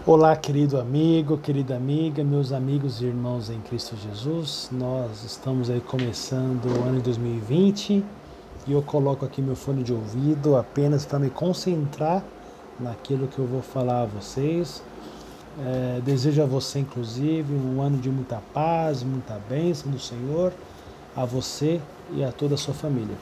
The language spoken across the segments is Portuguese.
Olá, querido amigo, querida amiga, meus amigos e irmãos em Cristo Jesus. Nós estamos aí começando o ano de 2020 e eu coloco aqui meu fone de ouvido apenas para me concentrar naquilo que eu vou falar a vocês. Desejo a você, inclusive, um ano de muita paz, muita bênção do Senhor, a você e a toda a sua família.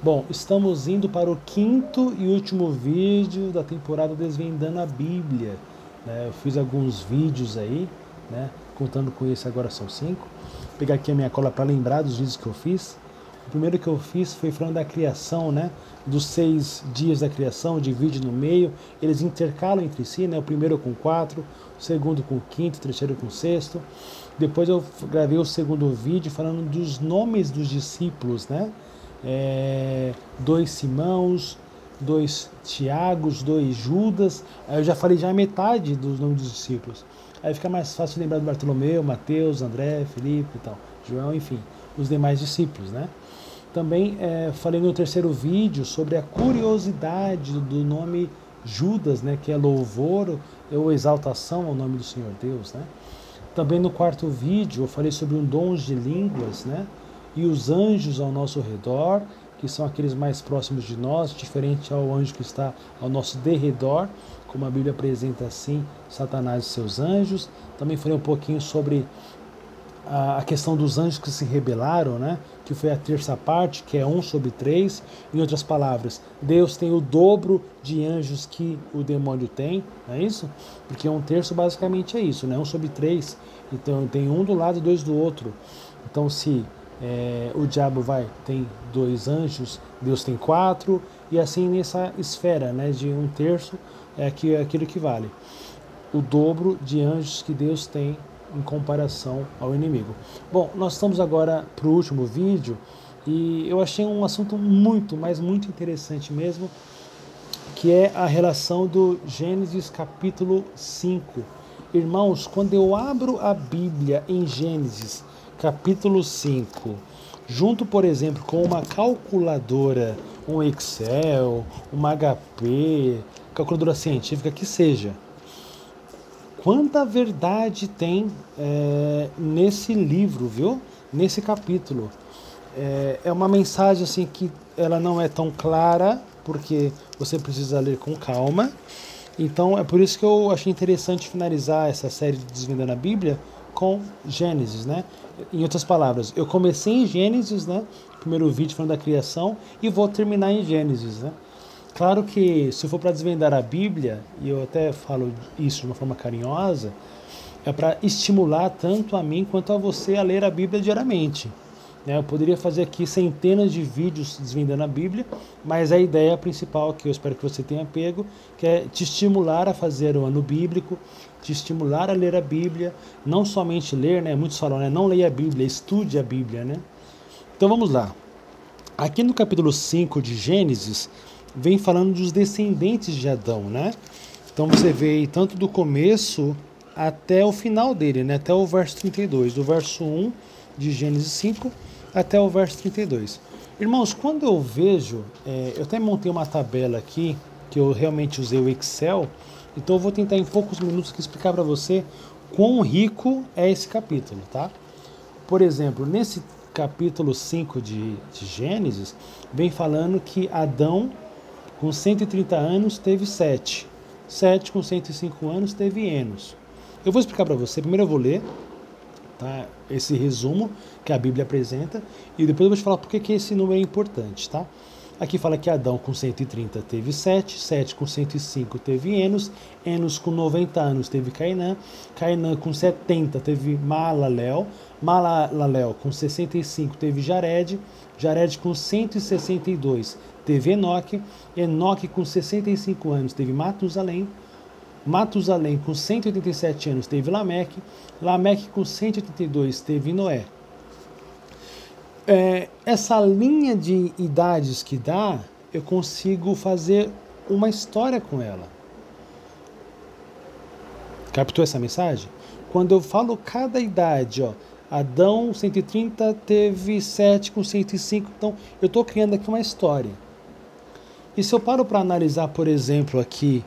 Bom, estamos indo para o quinto e último vídeo da temporada Desvendando a Bíblia. Eu fiz alguns vídeos aí, né, contando com esse agora são 5. Vou pegar aqui a minha cola para lembrar dos vídeos que eu fiz. O primeiro que eu fiz foi falando da criação, né, dos 6 dias da criação, divide no meio, eles intercalam entre si, né, o primeiro com 4, o segundo com o quinto, o terceiro com o sexto. Depois eu gravei o segundo vídeo falando dos nomes dos discípulos, né, 2 Simãos, 2 Tiagos, 2 Judas. Aí eu já falei já a metade dos nomes dos discípulos. Aí fica mais fácil lembrar do Bartolomeu, Mateus, André, Felipe e tal, João, enfim, os demais discípulos, né? Também falei no terceiro vídeo sobre a curiosidade do nome Judas, né, que é louvor ou exaltação ao nome do Senhor Deus, né? Também no quarto vídeo eu falei sobre um dons de línguas, né? E os anjos ao nosso redor, que são aqueles mais próximos de nós, diferente ao anjo que está ao nosso derredor, como a Bíblia apresenta assim Satanás e seus anjos. Também falei um pouquinho sobre a questão dos anjos que se rebelaram, né? Que foi a terça parte, que é 1/3. Em outras palavras, Deus tem o dobro de anjos que o demônio tem, não é isso? Porque 1/3 basicamente é isso, né? 1/3. Então tem um do lado e 2 do outro. Então se o diabo tem 2 anjos, Deus tem 4, e assim nessa esfera, né, de 1/3 é aquilo que vale. O dobro de anjos que Deus tem em comparação ao inimigo. Bom, nós estamos agora para o último vídeo e eu achei um assunto muito, mas muito interessante mesmo, que é a relação do Gênesis capítulo 5. Irmãos, quando eu abro a Bíblia em Gênesis capítulo 5, junto, por exemplo, com uma calculadora, um Excel, uma HP, calculadora científica que seja, quanta verdade tem nesse livro, viu? Nesse capítulo. É uma mensagem assim que ela não é tão clara, porque você precisa ler com calma. Então é por isso que eu achei interessante finalizar essa série de Desvendando a Bíblia com Gênesis, né? Em outras palavras, eu comecei em Gênesis, né? Primeiro vídeo falando da criação, e vou terminar em Gênesis, né? Claro que se for para desvendar a Bíblia, e eu até falo isso de uma forma carinhosa, é para estimular tanto a mim quanto a você a ler a Bíblia diariamente. Eu poderia fazer aqui centenas de vídeos desvendando a Bíblia, mas a ideia principal, que eu espero que você tenha pego, que é te estimular a fazer o ano bíblico, te estimular a ler a Bíblia, não somente ler, né? Muitos falam, né? Não leia a Bíblia, estude a Bíblia, né? Então vamos lá. Aqui no capítulo 5 de Gênesis, vem falando dos descendentes de Adão, né? Então você vê aí tanto do começo até o final dele, né? Até o verso 32, do verso 1 de Gênesis 5 até o verso 32. Irmãos, quando eu vejo, eu até montei uma tabela aqui, que eu realmente usei o Excel, então eu vou tentar em poucos minutos aqui explicar para você quão rico é esse capítulo, tá? Por exemplo, nesse capítulo 5 de Gênesis, vem falando que Adão, com 130 anos, teve Sete. Sete, com 105 anos, teve Enos. Eu vou explicar para você, primeiro eu vou ler, tá, esse resumo que a Bíblia apresenta, e depois eu vou te falar por que esse número é importante, tá? Aqui fala que Adão com 130 teve Sete, Sete com 105 teve Enos, Enos com 90 anos teve Cainã, Cainã com 70 teve Maalalel, Maalalel com 65 teve Jared, Jared com 162 teve Enoque, Enoque com 65 anos teve Matusalém, Matusalém com 187 anos teve Lameque, Lameque com 182 teve Noé. Essa linha de idades que dá, eu consigo fazer uma história com ela. Captou essa mensagem? Quando eu falo cada idade, ó, Adão 130 teve 7 com 105, então eu estou criando aqui uma história. E se eu paro para analisar, por exemplo, aqui,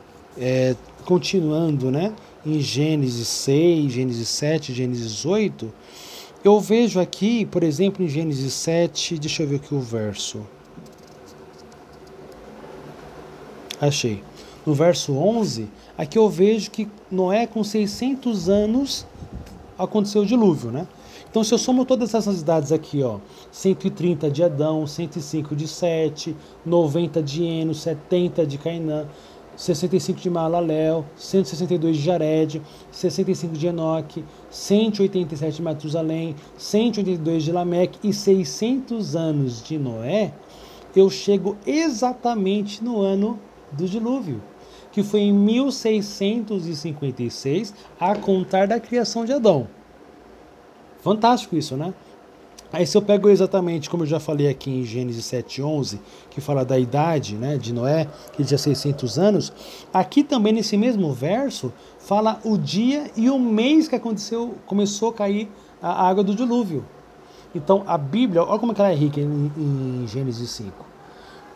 continuando, né, em Gênesis 6, Gênesis 7, Gênesis 8, eu vejo aqui, por exemplo, em Gênesis 7, deixa eu ver aqui o verso. Achei. No verso 11, aqui eu vejo que Noé, com 600 anos, aconteceu o dilúvio, né? Então, se eu somo todas essas idades aqui, ó, 130 de Adão, 105 de Sete, 90 de Enos, 70 de Cainã, 65 de Maalalel, 162 de Jared, 65 de Enoque, 187 de Matusalém, 182 de Lameque e 600 anos de Noé, eu chego exatamente no ano do dilúvio, que foi em 1656, a contar da criação de Adão. Fantástico isso, né? Aí se eu pego exatamente, como eu já falei aqui em Gênesis 7:11, que fala da idade, né, de Noé, que tinha 600 anos, aqui também nesse mesmo verso, fala o dia e o mês que aconteceu, começou a cair a água do dilúvio. Então a Bíblia, olha como é que ela é rica em Gênesis 5.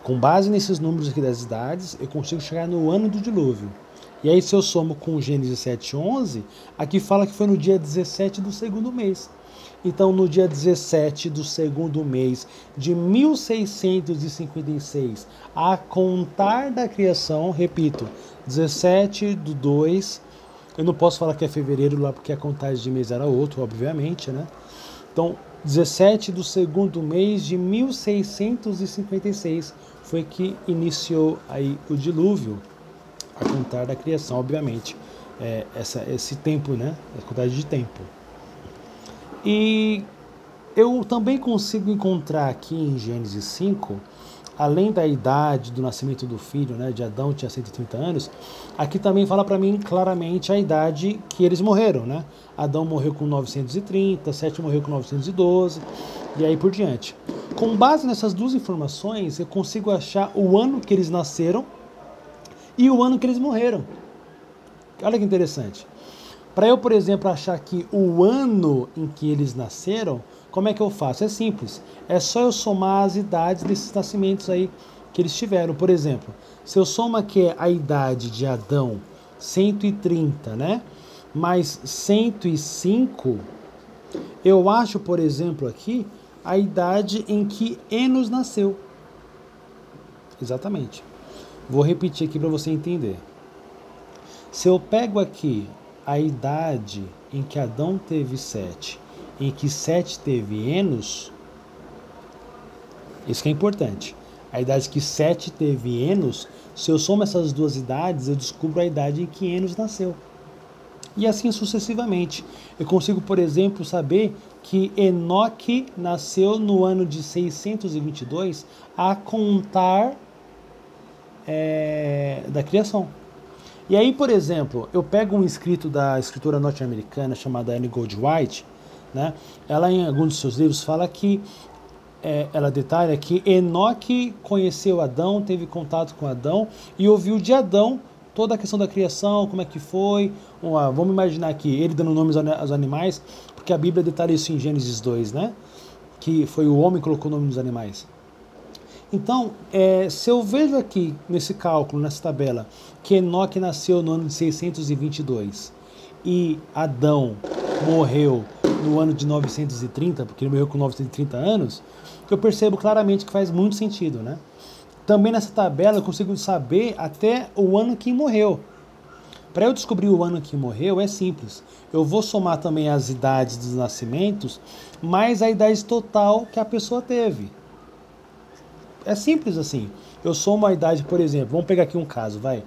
Com base nesses números aqui das idades, eu consigo chegar no ano do dilúvio. E aí se eu somo com Gênesis 7:11, aqui fala que foi no dia 17 do segundo mês. Então, no dia 17 do segundo mês de 1656, a contar da criação, repito, 17/2, eu não posso falar que é fevereiro lá porque a contagem de mês era outro, obviamente, né? Então, 17 do segundo mês de 1656 foi que iniciou aí o dilúvio, a contar da criação, obviamente, esse tempo, né? A contagem de tempo. E eu também consigo encontrar aqui em Gênesis 5, além da idade do nascimento do filho, né, de Adão, tinha 130 anos, aqui também fala para mim claramente a idade que eles morreram, né? Adão morreu com 930, Sete morreu com 912, e aí por diante. Com base nessas duas informações, eu consigo achar o ano que eles nasceram e o ano que eles morreram. Olha que interessante. Para eu, por exemplo, achar que o ano em que eles nasceram, como é que eu faço? É simples. É só eu somar as idades desses nascimentos aí que eles tiveram. Por exemplo, se eu somo aqui a idade de Adão, 130, né? Mais 105, eu acho, por exemplo, aqui a idade em que Enos nasceu. Exatamente. Vou repetir aqui para você entender. Se eu pego aqui a idade em que Adão teve Sete, em que Sete teve Enos, isso que é importante. A idade que Sete teve Enos, se eu somo essas duas idades, eu descubro a idade em que Enos nasceu. E assim sucessivamente. Eu consigo, por exemplo, saber que Enoque nasceu no ano de 622, a contar da criação. E aí, por exemplo, eu pego um escrito da escritora norte-americana chamada Ellen Goldwhite, né? Ela, em alguns dos seus livros, fala que, ela detalha que Enoque conheceu Adão, teve contato com Adão e ouviu de Adão toda a questão da criação, como é que foi. Vamos imaginar aqui, ele dando nomes aos animais, porque a Bíblia detalha isso em Gênesis 2, né? Que foi o homem que colocou o nome nos animais. Então, se eu vejo aqui, nesse cálculo, nessa tabela, que Enoque nasceu no ano de 622 e Adão morreu no ano de 930, porque ele morreu com 930 anos, eu percebo claramente que faz muito sentido, né? Também nessa tabela eu consigo saber até o ano que morreu. Para eu descobrir o ano que morreu é simples. Eu vou somar também as idades dos nascimentos, mais a idade total que a pessoa teve. É simples assim. Eu somo a idade, por exemplo, vamos pegar aqui um caso, vai.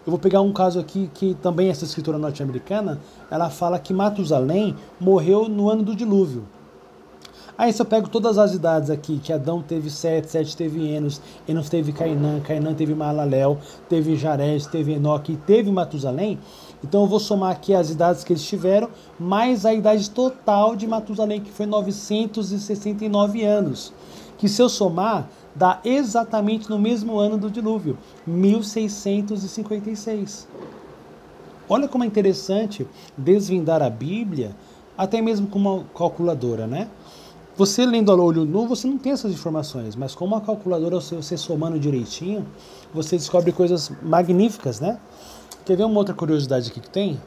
Eu vou pegar um caso aqui que também essa escritora norte-americana, ela fala que Matusalém morreu no ano do dilúvio. Aí se eu pego todas as idades aqui, que Adão teve Sete, Sete teve Enos, Enos teve Cainã, Cainã teve Maalalel, teve Jared, teve Enoque e teve Matusalém, então eu vou somar aqui as idades que eles tiveram, mais a idade total de Matusalém, que foi 969 anos. Que se eu somar, dá exatamente no mesmo ano do dilúvio, 1656. Olha como é interessante desvendar a Bíblia, até mesmo com uma calculadora, né? Você lendo a olho nu, você não tem essas informações, mas com uma calculadora, você somando direitinho, você descobre coisas magníficas, né? Quer ver uma outra curiosidade aqui que tem?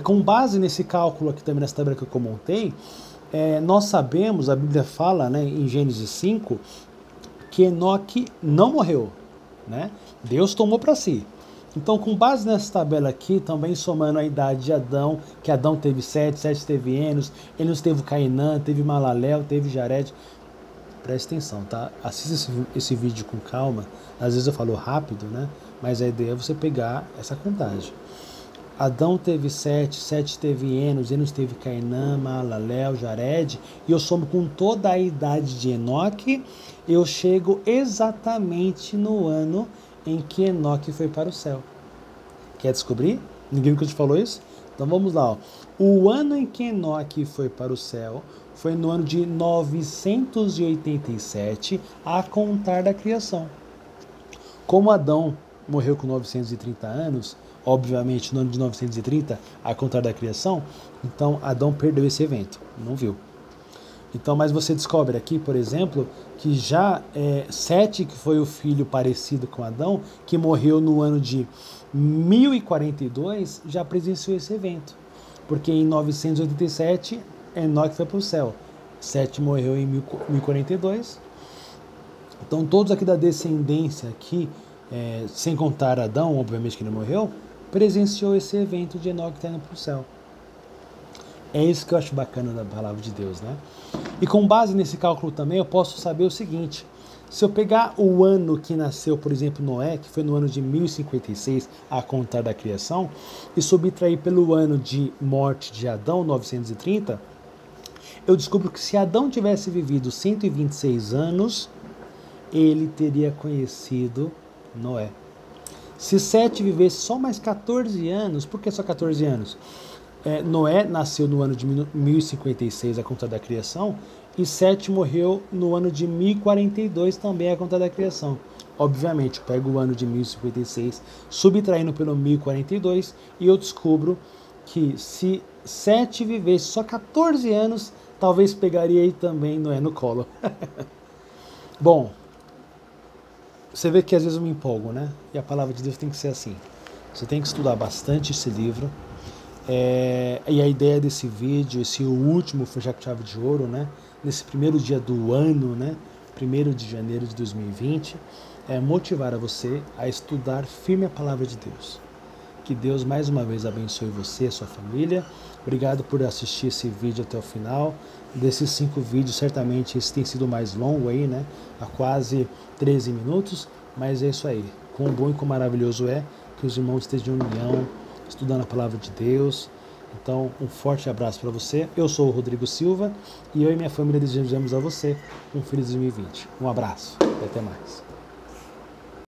Com base nesse cálculo aqui também, nessa tabela que eu comentei, nós sabemos, a Bíblia fala, né, em Gênesis 5, que Enoque não morreu, né? Deus tomou para si. Então, com base nessa tabela aqui, também somando a idade de Adão, que Adão teve Sete teve Enos teve Cainã, teve Malaléu, teve Jared. Presta atenção, tá? Assista esse vídeo com calma. Às vezes eu falo rápido, né? Mas a ideia é você pegar essa contagem. Adão teve Sete teve Enos teve Cainã, Malaléu, Jared, e eu somo com toda a idade de Enoque, eu chego exatamente no ano em que Enoque foi para o céu. Quer descobrir? Ninguém nunca te falou isso? Então vamos lá. Ó. O ano em que Enoque foi para o céu foi no ano de 987, a contar da criação. Como Adão morreu com 930 anos, obviamente no ano de 930, a contar da criação, então Adão perdeu esse evento, não viu. Então, mas você descobre aqui, por exemplo, que já Sete, que foi o filho parecido com Adão, que morreu no ano de 1042, já presenciou esse evento. Porque em 987, Enoque foi para o céu. Sete morreu em 1042. Então, todos aqui da descendência, aqui, sem contar Adão, obviamente que ele morreu, presenciou esse evento de Enoque indo para o céu. É isso que eu acho bacana da palavra de Deus, né? E com base nesse cálculo também eu posso saber o seguinte: se eu pegar o ano que nasceu, por exemplo, Noé, que foi no ano de 1056, a contar da criação, e subtrair pelo ano de morte de Adão, 930, eu descubro que se Adão tivesse vivido 126 anos, ele teria conhecido Noé. Se Sete vivesse só mais 14 anos, por que só 14 anos? Noé nasceu no ano de 1056, a conta da criação, e Sete morreu no ano de 1042, também a conta da criação. Obviamente, eu pego o ano de 1056, subtraindo pelo 1042, e eu descubro que se Sete vivesse só 14 anos, talvez pegaria aí também Noé no colo. Bom, você vê que às vezes eu me empolgo, né? E a palavra de Deus tem que ser assim. Você tem que estudar bastante esse livro. E a ideia desse vídeo, esse último Fechar com Chave de Ouro, né? Nesse primeiro dia do ano, né? 1º de janeiro de 2020, é motivar a você a estudar firme a palavra de Deus. Que Deus mais uma vez abençoe você e a sua família. Obrigado por assistir esse vídeo até o final. Desses 5 vídeos, certamente esse tem sido o mais longo aí, né? Há quase 13 minutos, mas é isso aí. Quão bom e quão maravilhoso é que os irmãos estejam em união, estudando a palavra de Deus. Então, um forte abraço para você. Eu sou o Rodrigo Silva e eu e minha família desejamos a você um feliz 2020. Um abraço e até mais.